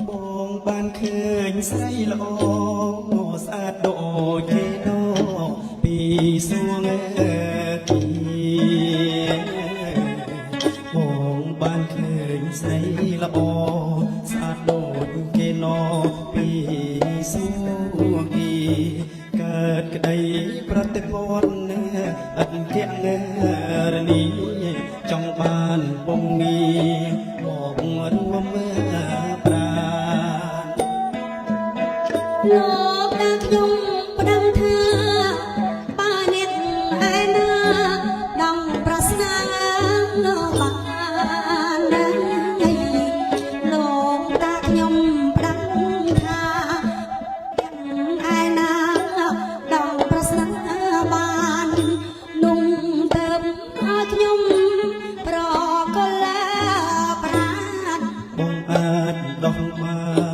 បងបានឃើញស្រីល្អស្អាតដូចគេណោពីសួងទីបងបានឃើញស្រីល្អស្អាតដូចគេណោពីសួងទីកើតក្តីប្រតិពន្ធអត់ជាងរនីចង់បានបងងាមករួមប្រាលោកតាខ្ញុំផ្ដាំថាប៉ាអ្នកឯណាដងប្រស្នាលោកបានលោកតាខ្ញុំផ្ដាំថាឯណាដងប្រស្នាបានนุ่มเติมឲ្យខ្ញុំប្រកលប្រាណបងអាចដោះបាន